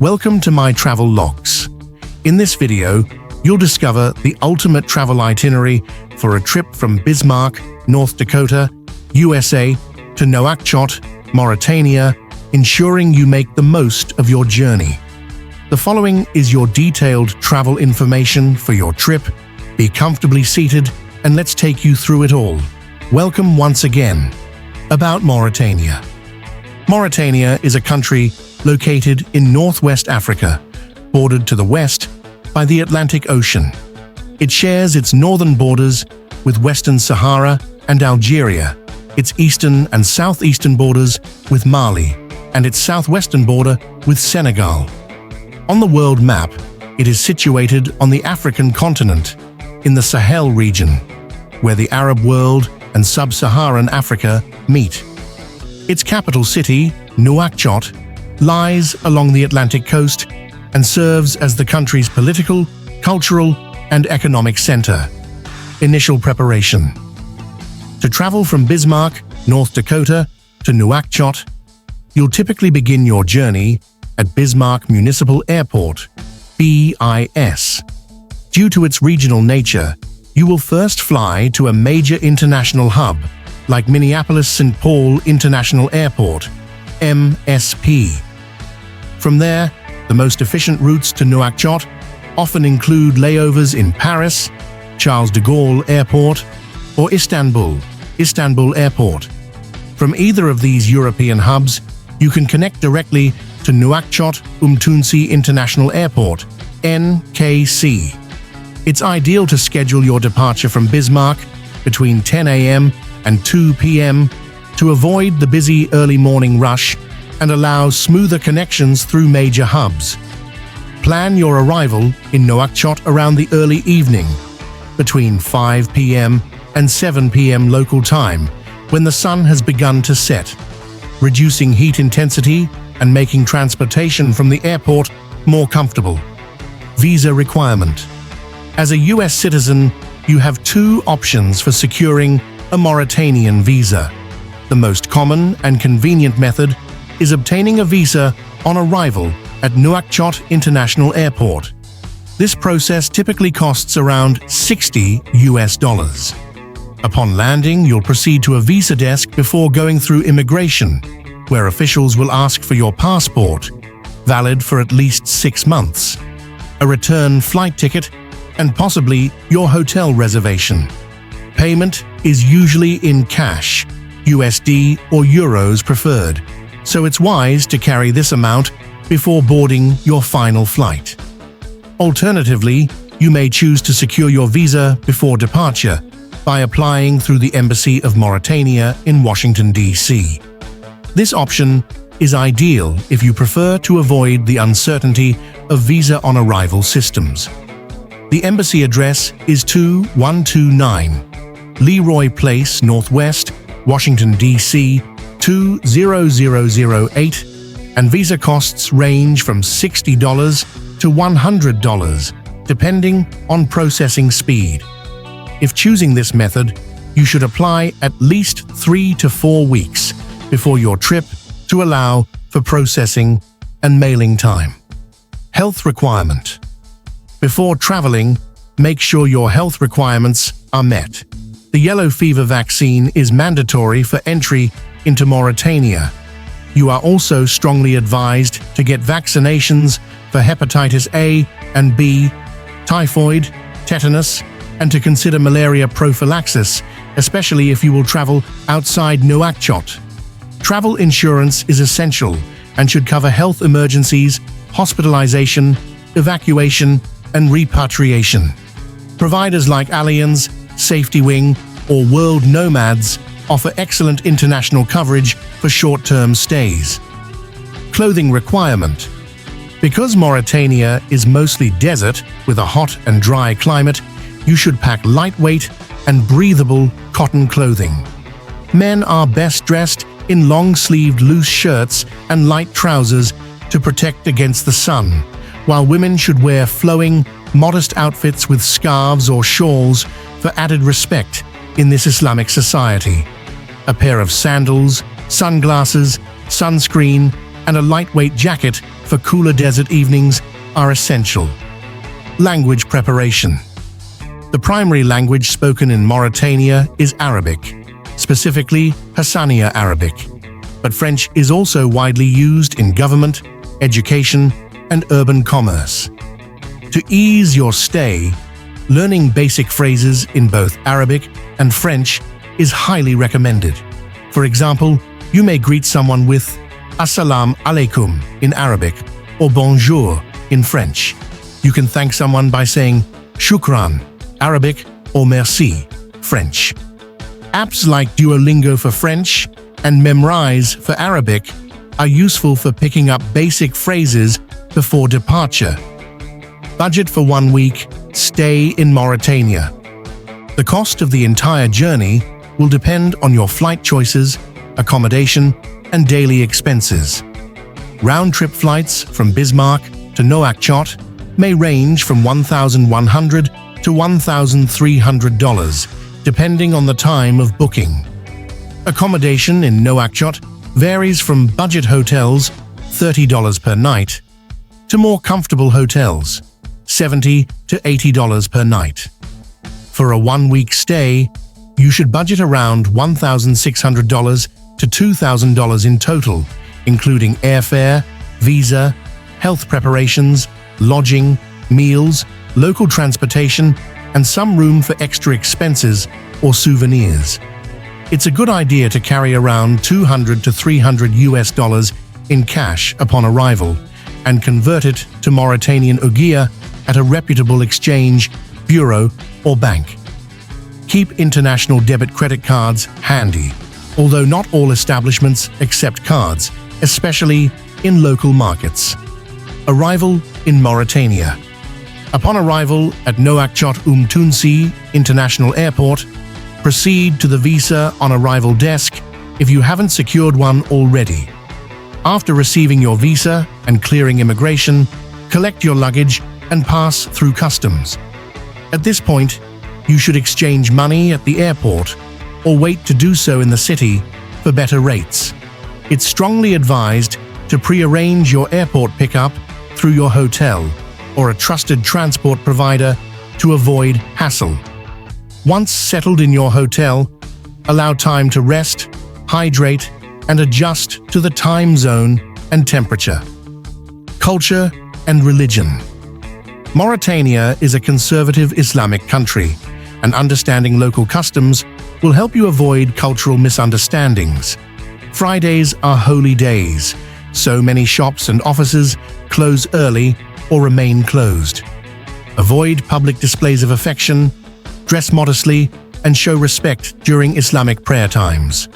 Welcome to my travel logs. In this video, you'll discover the ultimate travel itinerary for a trip from Bismarck, North Dakota, USA to Nouakchott, Mauritania, ensuring you make the most of your journey. The following is your detailed travel information for your trip. Be comfortably seated and let's take you through it all. Welcome once again. About Mauritania. Mauritania is a country located in northwest Africa, bordered to the west by the Atlantic Ocean. It shares its northern borders with Western Sahara and Algeria, its eastern and southeastern borders with Mali, and its southwestern border with Senegal. On the world map, it is situated on the African continent, in the Sahel region, where the Arab world and sub-Saharan Africa meet. Its capital city, Nouakchott, lies along the Atlantic coast and serves as the country's political, cultural, and economic center. Initial preparation. To travel from Bismarck, North Dakota, to Nouakchott, you'll typically begin your journey at Bismarck Municipal Airport, BIS. Due to its regional nature, you will first fly to a major international hub, like Minneapolis-St. Paul International Airport, MSP. From there, the most efficient routes to Nouakchott often include layovers in Paris, Charles de Gaulle Airport, or Istanbul Airport. From either of these European hubs, you can connect directly to Nouakchott Umtunsi International Airport, NKC. It's ideal to schedule your departure from Bismarck between 10 a.m. and 2 p.m. to avoid the busy early morning rush and allow smoother connections through major hubs. Plan your arrival in Nouakchott around the early evening, between 5 p.m. and 7 p.m. local time, when the sun has begun to set, reducing heat intensity and making transportation from the airport more comfortable. Visa requirement. As a U.S. citizen, you have two options for securing a Mauritanian visa. The most common and convenient method is obtaining a visa on arrival at Nouakchott International Airport. This process typically costs around $60 US. Upon landing, you'll proceed to a visa desk before going through immigration, where officials will ask for your passport, valid for at least 6 months, a return flight ticket, and possibly your hotel reservation. Payment is usually in cash, USD or euros preferred, so it's wise to carry this amount before boarding your final flight. Alternatively, you may choose to secure your visa before departure by applying through the Embassy of Mauritania in Washington, D.C. This option is ideal if you prefer to avoid the uncertainty of visa-on-arrival systems. The embassy address is 2129 Leroy Place, Northwest, Washington, D.C. 20008, and visa costs range from $60 to $100, depending on processing speed. If choosing this method, you should apply at least 3 to 4 weeks before your trip to allow for processing and mailing time. Health requirement. Before traveling, make sure your health requirements are met. The yellow fever vaccine is mandatory for entry into Mauritania. You are also strongly advised to get vaccinations for hepatitis A and B, typhoid, tetanus, and to consider malaria prophylaxis, especially if you will travel outside Nouakchott. Travel insurance is essential and should cover health emergencies, hospitalization, evacuation, and repatriation. Providers like Allianz, Safety Wing, or World Nomads offer excellent international coverage for short-term stays. Clothing requirement. Because Mauritania is mostly desert with a hot and dry climate, you should pack lightweight and breathable cotton clothing. Men are best dressed in long-sleeved loose shirts and light trousers to protect against the sun, while women should wear flowing, modest outfits with scarves or shawls for added respect in this Islamic society. A pair of sandals, sunglasses, sunscreen, and a lightweight jacket for cooler desert evenings are essential. Language preparation. The primary language spoken in Mauritania is Arabic, specifically Hassaniya Arabic, but French is also widely used in government, education, and urban commerce. To ease your stay, learning basic phrases in both Arabic and French is highly recommended. For example, you may greet someone with Assalamu alaikum in Arabic or Bonjour in French. You can thank someone by saying Shukran, Arabic, or Merci, French. Apps like Duolingo for French and Memrise for Arabic are useful for picking up basic phrases before departure. Budget for 1 week, stay in Mauritania. The cost of the entire journey will depend on your flight choices, accommodation, and daily expenses. Round-trip flights from Bismarck to Nouakchott may range from $1,100 to $1,300, depending on the time of booking. Accommodation in Nouakchott varies from budget hotels, $30 per night, to more comfortable hotels, $70 to $80 per night. For a 1-week stay, you should budget around $1,600 to $2,000 in total, including airfare, visa, health preparations, lodging, meals, local transportation, and some room for extra expenses or souvenirs. It's a good idea to carry around $200 to $300 in cash upon arrival and convert it to Mauritanian ouguiya at a reputable exchange, bureau, or bank. Keep international debit credit cards handy, although not all establishments accept cards, especially in local markets. Arrival in Mauritania. Upon arrival at Nouakchott Tounsi International Airport, proceed to the visa on arrival desk if you haven't secured one already. After receiving your visa and clearing immigration, collect your luggage and pass through customs. At this point, you should exchange money at the airport or wait to do so in the city for better rates. It's strongly advised to pre-arrange your airport pickup through your hotel or a trusted transport provider to avoid hassle. Once settled in your hotel, allow time to rest, hydrate, and adjust to the time zone and temperature. Culture and religion. Mauritania is a conservative Islamic country, and understanding local customs will help you avoid cultural misunderstandings. Fridays are holy days, so many shops and offices close early or remain closed. Avoid public displays of affection, dress modestly, and show respect during Islamic prayer times.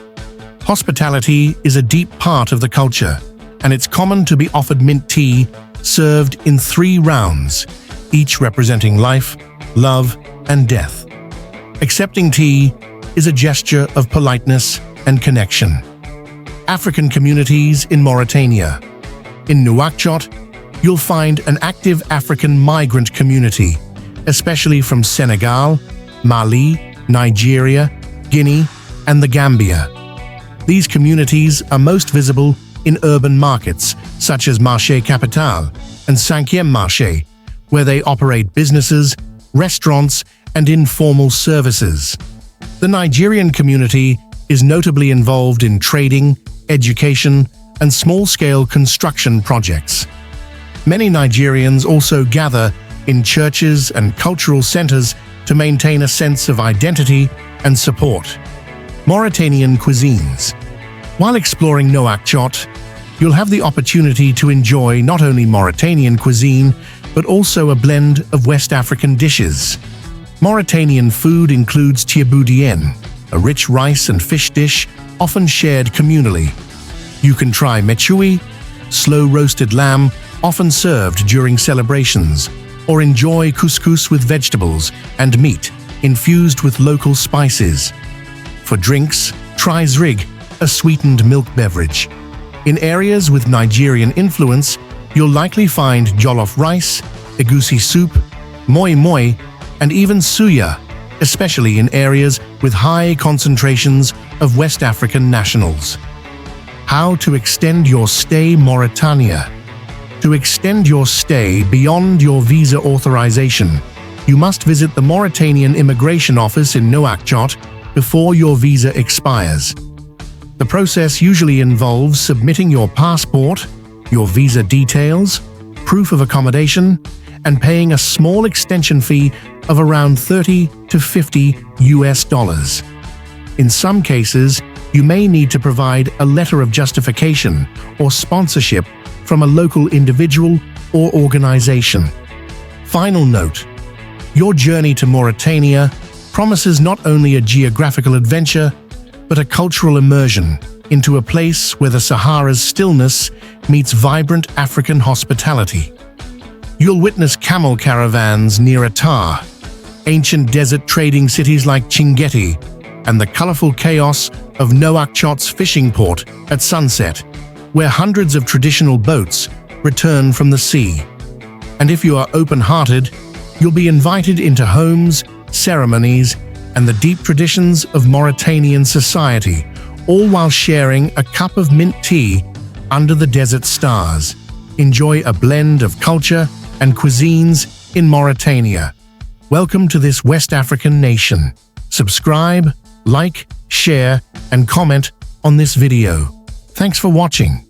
Hospitality is a deep part of the culture, and it's common to be offered mint tea served in 3 rounds, each representing life, love, and death. Accepting tea is a gesture of politeness and connection. African communities in Mauritania. In Nouakchott, you'll find an active African migrant community, especially from Senegal, Mali, Nigeria, Guinea, and the Gambia. These communities are most visible in urban markets such as Marché Capital and 5e Marché, where they operate businesses, restaurants, and informal services. The Nigerian community is notably involved in trading, education, and small-scale construction projects. Many Nigerians also gather in churches and cultural centers to maintain a sense of identity and support. Mauritanian cuisines. While exploring Nouakchott, you'll have the opportunity to enjoy not only Mauritanian cuisine, but also a blend of West African dishes. Mauritanian food includes tiaboudien, a rich rice and fish dish often shared communally. You can try mechoui, slow-roasted lamb often served during celebrations, or enjoy couscous with vegetables and meat infused with local spices. For drinks, try zrig, a sweetened milk beverage. In areas with Nigerian influence, you'll likely find jollof rice, egusi soup, moi moi, and even suya, especially in areas with high concentrations of West African nationals. How to extend your stay Mauritania. To extend your stay beyond your visa authorization, you must visit the Mauritanian Immigration Office in Nouakchott before your visa expires. The process usually involves submitting your passport, your visa details, proof of accommodation, and paying a small extension fee of around $30 to $50. In some cases, you may need to provide a letter of justification or sponsorship from a local individual or organization. Final note: your journey to Mauritania promises not only a geographical adventure, but a cultural immersion into a place where the Sahara's stillness meets vibrant African hospitality. You'll witness camel caravans near Attar, ancient desert trading cities like Chinguetti, and the colorful chaos of Nouakchott's fishing port at sunset, where hundreds of traditional boats return from the sea. And if you are open-hearted, you'll be invited into homes, ceremonies, and the deep traditions of Mauritanian society, all while sharing a cup of mint tea under the desert stars. Enjoy a blend of culture and cuisines in Mauritania. Welcome to this West African nation. Subscribe, like, share, and comment on this video. Thanks for watching.